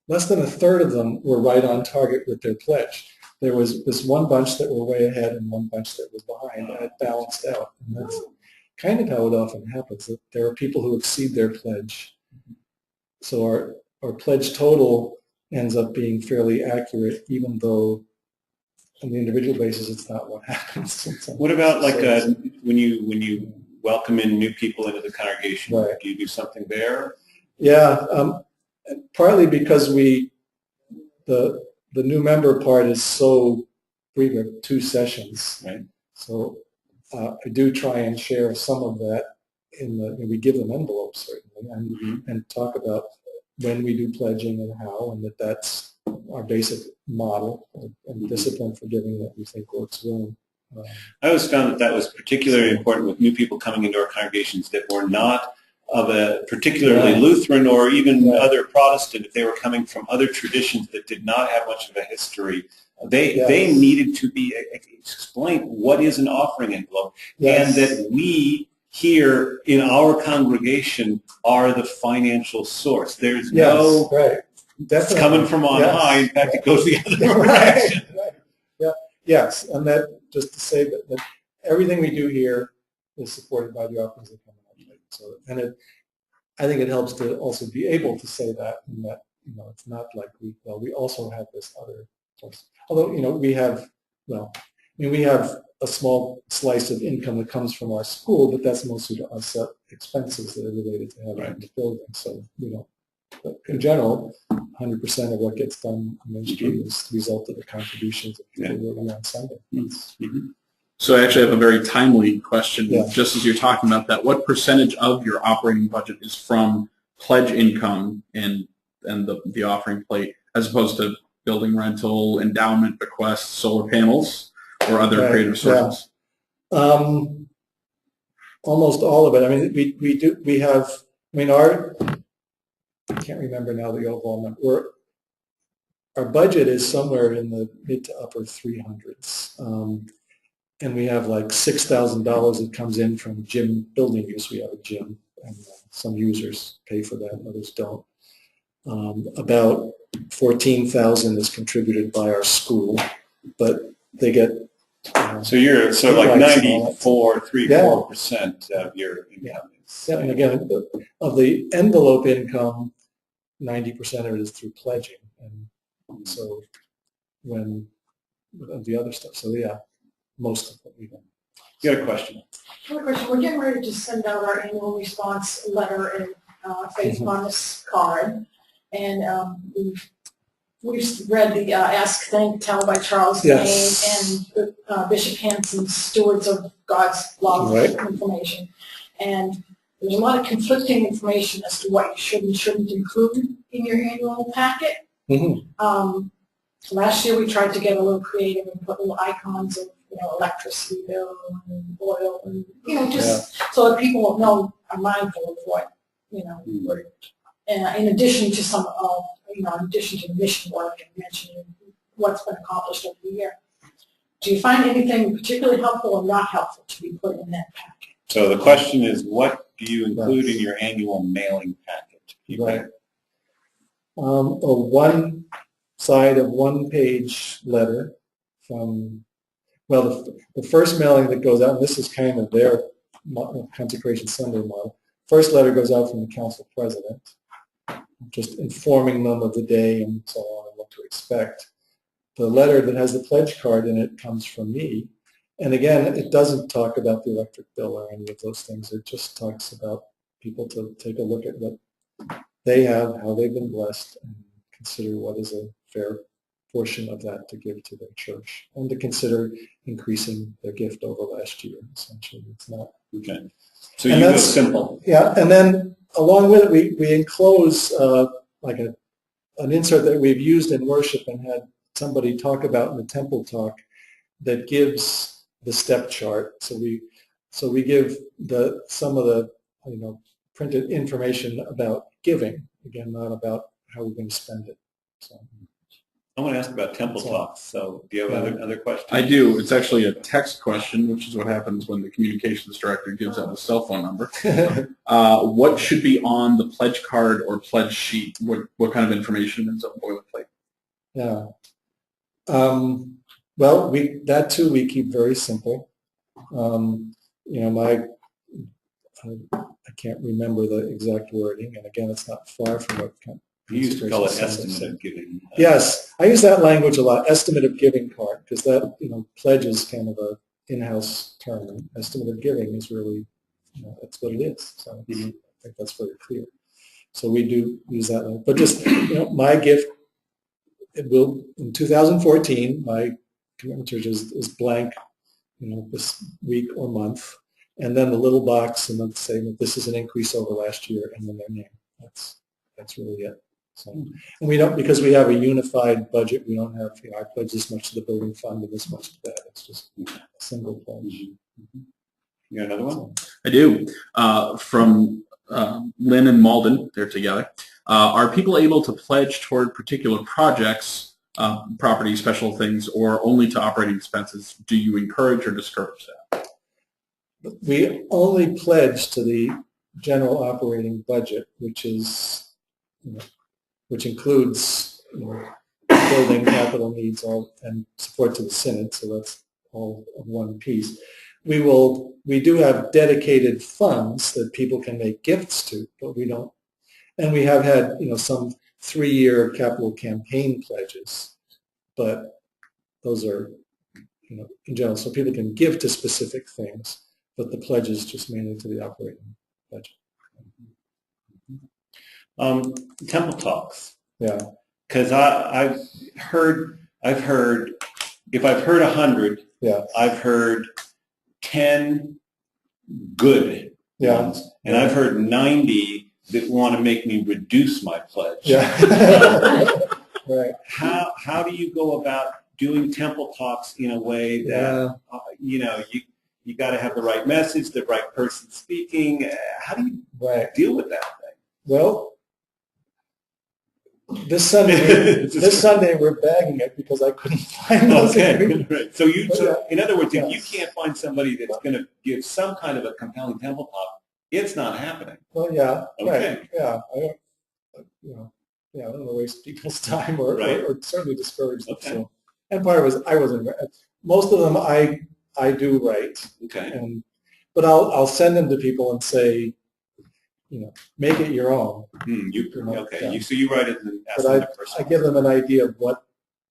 less than a third of them were right on target with their pledge. There was this one bunch that were way ahead and one bunch that was behind, and it balanced out. And that's kind of how it often happens, that there are people who exceed their pledge. So our pledge total ends up being fairly accurate, even though on the individual basis, it's not what happens. What about like when you welcome in new people into the congregation? Right. Do you do something there? Yeah, partly because the new member part is so brief, 2 sessions. Right. So I do try and share some of that we give them envelopes certainly, and talk about when we do pledging and how, and that's our basic model and discipline for giving that we think works well. I always found that was particularly important with new people coming into our congregations that were not of a particularly Lutheran or even other Protestant. If they were coming from other traditions that did not have much of a history, they needed to be explained what is an offering envelope, and that we here in our congregation are the financial source. There's no it's coming from on high. In fact, it goes the other direction. Yeah. Yes, and that just to say that everything we do here is supported by the offerings that come in. So, and I think it helps to also be able to say that, and that it's not like we also have this other source. Although we have a small slice of income that comes from our school, but that's mostly to offset expenses that are related to having the building. So but in general, 100% of what gets done on Main Street is the result of the contributions of people working on Sunday. So I actually have a very timely question. Just as you're talking about that, what percentage of your operating budget is from pledge income and the offering plate, as opposed to building rental, endowment, bequests, solar panels, or other creative sources? Almost all of it. I mean, we have. I mean, I can't remember now the overall number. Our budget is somewhere in the mid to upper 300s. And we have like $6,000 that comes in from gym building use. We have a gym, and some users pay for that, others don't. About $14,000 is contributed by our school, but they get. So you're like 94% of your income. Yeah, and again, of the envelope income, 90% of it is through pledging, and so when of the other stuff. So most of what we do. You got a question? I have a question. We're getting ready to send out our annual response letter and faith promise card, and we've read the Ask, Thank, Tell by Charles Payne and Bishop Hanson's Stewards of God's Love information, and there's a lot of conflicting information as to what you should and shouldn't include in your annual packet. Last year we tried to get a little creative and put little icons of electricity bill and oil, and just so that people know, are mindful of what we're, in addition to some of in addition to the mission work and mentioning what's been accomplished over the year. Do you find anything particularly helpful or not helpful to be put in that packet? So the question is, what do you include in your annual mailing packet? One side of one-page letter from, the first mailing that goes out, and this is kind of their Consecration Sunday model. First letter goes out from the council president, just informing them of the day and so on and what to expect. The letter that has the pledge card in it comes from me. And again, it doesn't talk about the electric bill or any of those things. It just talks about people to take a look at what they have, how they've been blessed, and consider what is a fair portion of that to give to their church, and to consider increasing their gift over last year. Essentially, it's not. Okay. So you go simple. Yeah, and then along with it, we enclose like an insert that we've used in worship and had somebody talk about in the temple talk that gives the step chart. So we give some of the printed information about giving, again, not about how we're going to spend it. So. I want to ask about temple talks. So do you have other questions? I do. It's actually a text question, which is what happens when the communications director gives out a cell phone number. What should be on the pledge card or pledge sheet? What kind of information is on boilerplate? Yeah. Well, that too we keep very simple. I can't remember the exact wording, and again, it's not far from what You used to call it estimate of giving. Yes, I use that language a lot, estimate of giving card, because that, pledge is kind of a in-house term. And estimate of giving is really, that's what it is. So I think that's very clear. So we do use that language. But just, my gift, it will, in 2014, my commitment to church is blank, this week or month. And then the little box, and then saying that this is an increase over last year, and then their name. That's really it. So, and we don't, because we have a unified budget, we don't have, I pledge this much to the building fund and this much to that. It's just a single pledge. You got another one? I do. From Lynn and Malden, they're together. Are people able to pledge toward particular projects, property, special things, or only to operating expenses? Do you encourage or discourage that? We only pledge to the general operating budget, which is, which includes building capital needs and support to the Synod, so that's all of one piece. We do have dedicated funds that people can make gifts to, but we don't, and we have had some 3-year capital campaign pledges, but those are in general, so people can give to specific things, but the pledge is just mainly to the operating budget. Temple talks. Yeah. Because I've heard, if I've heard 100, yeah, I've heard 10 good ones, and I've heard 90 that want to make me reduce my pledge. Yeah. Right. How do you go about doing temple talks in a way that you got to have the right message, the right person speaking? How do you deal with that thing? Well, this Sunday we're bagging it because I couldn't find those. Okay, right. So in other words, if you can't find somebody that's going to give some kind of a compelling temple talk, it's not happening. Well, yeah, okay. Right, yeah. I don't want to waste people's time or certainly discourage them. Okay. So, and part of it was I wasn't. Most of them I do write. Okay. But I'll send them to people and say, make it your own. Okay. So you write it and ask them the person. I give them an idea of what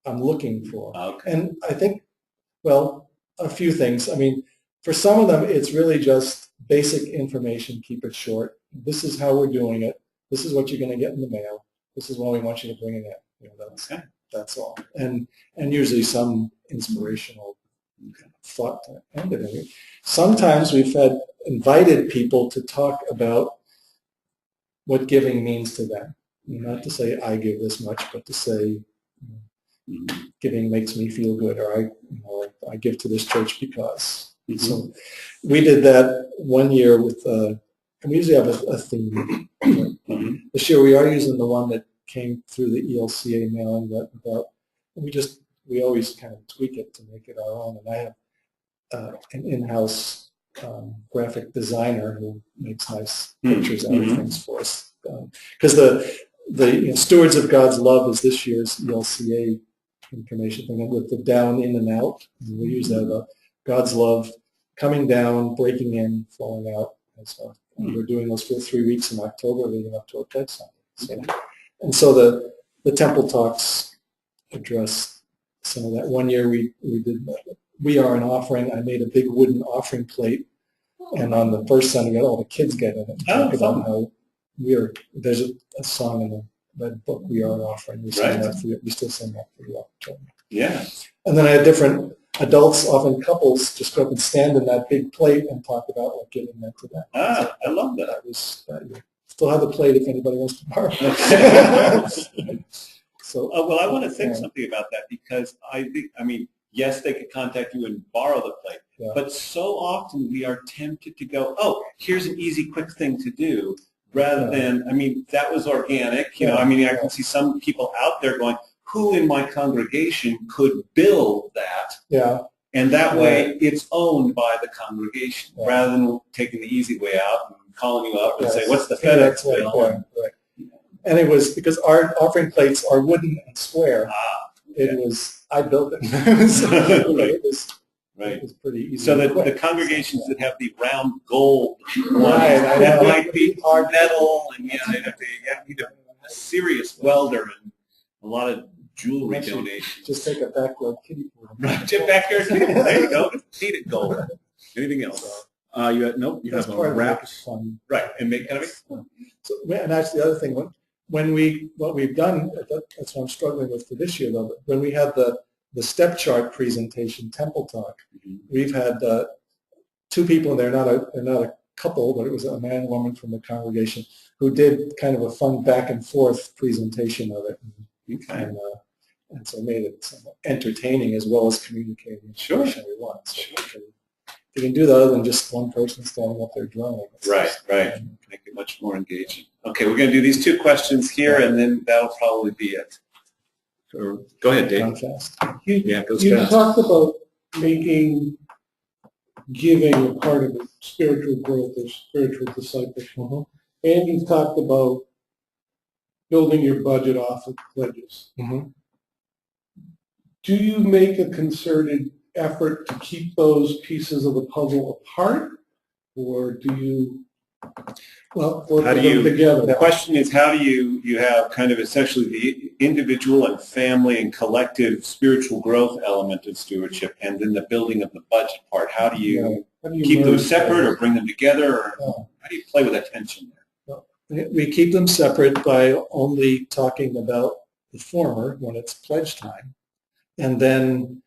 I'm looking for. Okay. And I think, well, a few things. I mean, for some of them, it's really just basic information. Keep it short. This is how we're doing it. This is what you're going to get in the mail. This is what we want you to bring in. That's all. And usually some inspirational thought to end it. Sometimes we've invited people to talk about what giving means to them. Not to say I give this much, but to say giving makes me feel good, or I give to this church because. So we did that one year with, and we usually have a theme. This year we are using the one that came through the ELCA mailing we always kind of tweak it to make it our own. And I have an in-house graphic designer who makes nice pictures out of things for us. Because the Stewards of God's Love is this year's ELCA information thing with the down, in, and out. And we use that God's love coming down, breaking in, flowing out. And so we're doing those for 3 weeks in October leading up to our Pledge Sunday. And so the temple talks address some of that. One year we did We Are an Offering. I made a big wooden offering plate, and on the first Sunday, got all the kids get in it and talk about how there's a song in the Red Book, We Are an Offering. We sing that we still sing that for you. Yeah. And then I had different adults, often couples, just go up and stand in that big plate and talk about what giving meant to them. I love that. That was that year. Still have the plate if anybody wants to borrow. So, well, I want to think something about that because yes, they could contact you and borrow the plate, but so often we are tempted to go, oh, here's an easy, quick thing to do, rather than, that was organic. I can see some people out there going, who in my congregation could build that? Yeah. And that way it's owned by the congregation, rather than taking the easy way out and calling you up and say, what's the FedEx bill? Right. And it was because our offering plates are wooden and square. I built it. It was pretty easy. So the congregations that have the round gold ones, that might be hard metal, and serious welder and a lot of jewelry donations. Just take a backyard kiddie pool. Backyard kiddie pool. There you go. Feed it gold. Anything else? You have, nope. You That's have part a of wrap. it fun. Right, and make kind of So, and actually, the other thing, what we've done, that's what I'm struggling with for this year, though. But when we had the step chart presentation, Temple Talk, we've had 2 people, and they're not a couple, but it was a man and woman from the congregation who did kind of a fun back and forth presentation of it, and so made it somewhat entertaining as well as communicating. Sure. We want. So you can do that other than just one person standing up there drawing. Right. Make it much more engaging. Okay, we're going to do these 2 questions here, and then that'll probably be it. So, go ahead, Dave. Gone fast. Yeah, it goes You fast. talked about making giving a part of spiritual growth or spiritual discipleship. And you talked about building your budget off of pledges. Do you make a concerted effort to keep those pieces of the puzzle apart, or do you work them together? The question is, how do you have kind of essentially the individual and family and collective spiritual growth element of stewardship, and then the building of the budget part? How do you keep those separate or bring them together, or how do you play with that tension there? We keep them separate by only talking about the former when it's pledge time, and then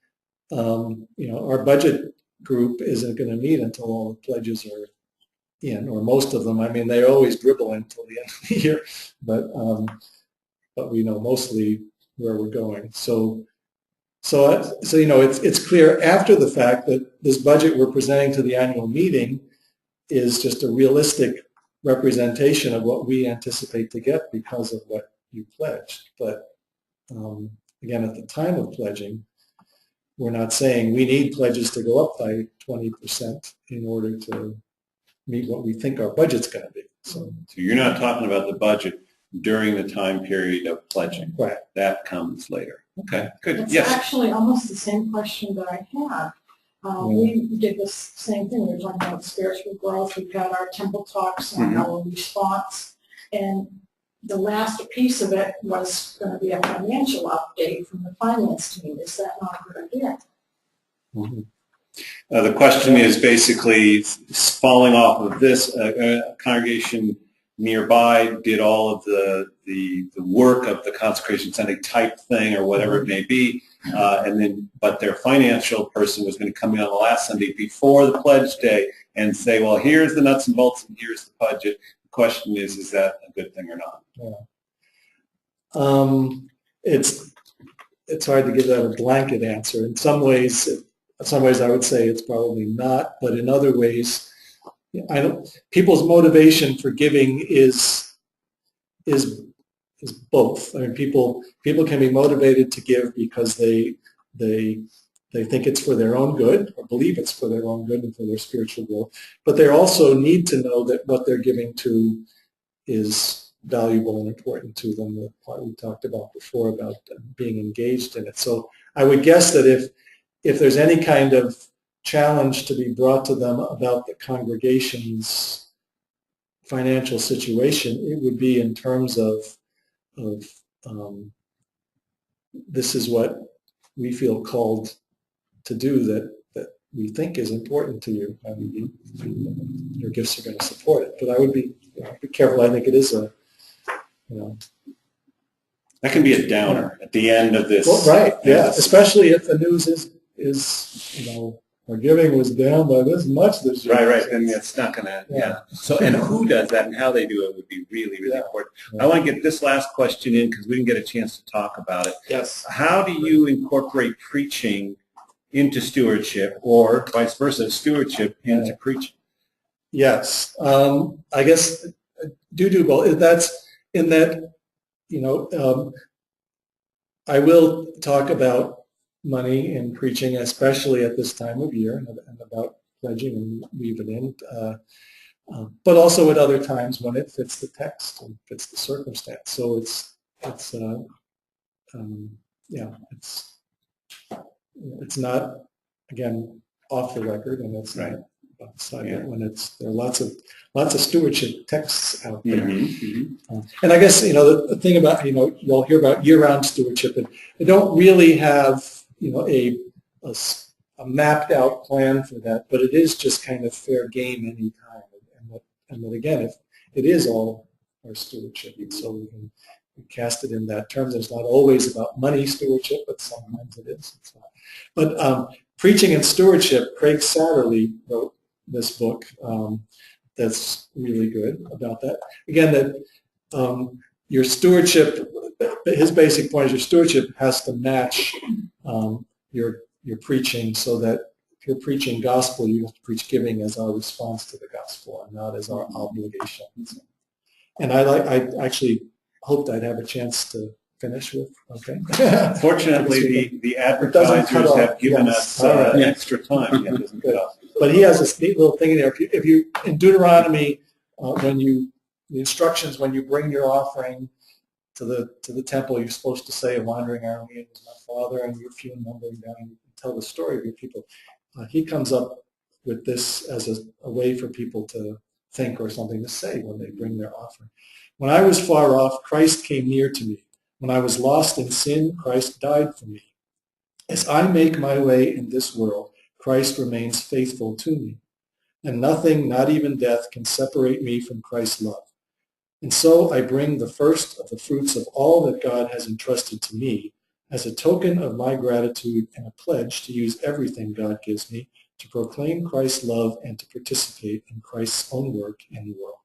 our budget group isn't going to meet until all the pledges are in, or most of them. I mean, they always dribble until the end of the year, but we know mostly where we're going. So it's clear after the fact that this budget we're presenting to the annual meeting is just a realistic representation of what we anticipate to get because of what you pledged. But again, at the time of pledging, we're not saying we need pledges to go up by 20% in order to meet what we think our budget's going to be. So you're not talking about the budget during the time period of pledging. Right. That comes later. Okay, good. It's Yes. actually almost the same question that I had. We did the same thing. We were talking about spiritual growth. We've had our temple talks on our response. And the last piece of it was going to be a financial update from the finance team. Is that not a good idea? The question is basically falling off of this. A congregation nearby did all of the work of the consecration Sunday type thing or whatever it may be, but their financial person was going to come in on the last Sunday before the pledge day and say, well, here's the nuts and bolts and here's the budget. The question is that a good thing or not? It's hard to give that a blanket answer. In some ways I would say it's probably not, but in other ways, people's motivation for giving is both. I mean, people can be motivated to give because they think it's for their own good or believe it's for their own good and for their spiritual growth, but they also need to know that what they're giving to is valuable and important to them, the part we talked about before about being engaged in it. So I would guess that if there's any kind of challenge to be brought to them about the congregation's financial situation, it would be in terms of this is what we feel called to do that we think is important to you, and your gifts are going to support it. But I would be careful. I think it is that can be a downer at the end of this. Well, right, yeah, especially if the news is our giving was down by this much this year. Right, then it's not going to, So, and who does that and how they do it would be really, really important. I want to get this last question in because we didn't get a chance to talk about it. Yes. How do you incorporate preaching into stewardship, or vice versa, stewardship into preaching? Yes, I guess do both. That's in that, I will talk about money in preaching, especially at this time of year, and about pledging and weave it in, but also at other times when it fits the text and fits the circumstance. So it's not, again, off the record, and it's not, outside when there are lots of stewardship texts out there. Mm-hmm. And I guess the thing about you'll hear about year-round stewardship, and they don't really have a mapped out plan for that, but it is just kind of fair game any time. And that again, if it is all our stewardship, and so we can cast it in that term. There's not always about money stewardship, but sometimes it is. It's not. But Preaching and Stewardship, Craig Satterley wrote this book that's really good about that. Again, that your stewardship, his basic point is your stewardship has to match your preaching, so that if you're preaching gospel, you have to preach giving as our response to the gospel and not as our obligation. And I actually hoped I'd have a chance to finish with. Okay. Fortunately, the advertisers have given us extra time. Yeah, it doesn't cut off. But he has this neat little thing in there. If you in Deuteronomy, the instructions when you bring your offering to the temple, you're supposed to say, "A wandering Aramean was my father, and you're few in number, and down." Tell the story of your people. He comes up with this as a way for people to think or something to say when they bring their offering. When I was far off, Christ came near to me. When I was lost in sin, Christ died for me. As I make my way in this world, Christ remains faithful to me. And nothing, not even death, can separate me from Christ's love. And so I bring the first of the fruits of all that God has entrusted to me as a token of my gratitude and a pledge to use everything God gives me to proclaim Christ's love and to participate in Christ's own work in the world.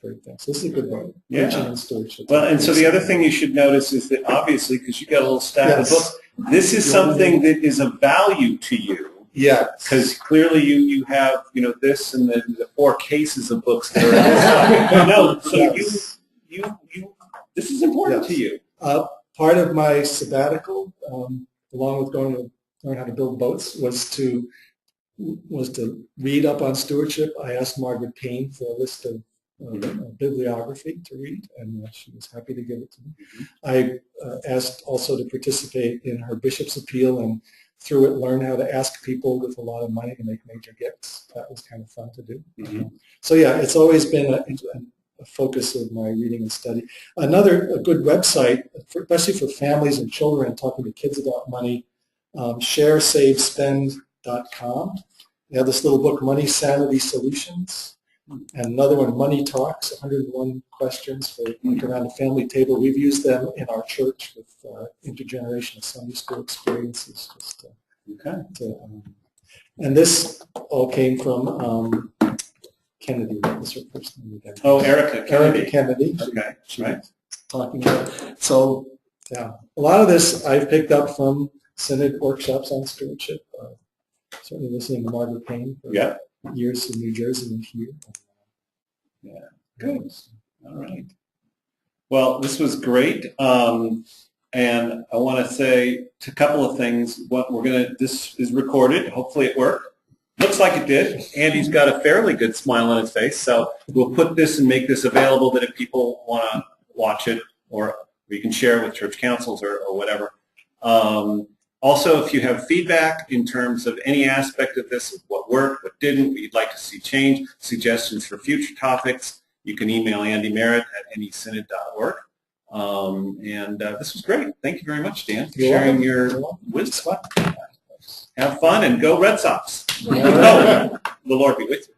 Great thing. So this is a good one. Yeah. And stewardship. Well, and so the other thing you should notice is that obviously, because you got a little stack of books, this is something that is of value to you. Yeah. Because clearly you have this and the 4 cases of books that are no. So you this is important to you. Part of my sabbatical, along with going to learn how to build boats, was to read up on stewardship. I asked Margaret Payne for a list of bibliography to read, and she was happy to give it to me. I asked also to participate in her Bishop's Appeal, and through it learn how to ask people with a lot of money to make major gifts. That was kind of fun to do. So yeah, it's always been a focus of my reading and study. A good website, especially for families and children and talking to kids about money, sharesavespend.com. They have this little book, Money Sanity Solutions, and another one, Money Talks, 101 questions for around the family table. We've used them in our church with intergenerational Sunday school experiences. And this all came from Kennedy. What was her first name again? Oh, Erica Kennedy. Erica Kennedy. Okay, right. Talking about. So, yeah, a lot of this I've picked up from Synod workshops on stewardship. Certainly listening to Margaret Payne for years in New Jersey and here. Yeah, good. All right. Well, this was great. And I want to say a couple of things. This is recorded. Hopefully it worked. Looks like it did. Andy's got a fairly good smile on his face, so we'll put this and make this available that if people want to watch it, or we can share it with church councils or whatever. Also, if you have feedback in terms of any aspect of this, what worked, what didn't, what you'd like to see change, suggestions for future topics, you can email Andy Merritt at nesynod.org. This was great. Thank you very much, Dan, for sharing your wisdom. Have fun and go Red Sox. Oh, the Lord be with you.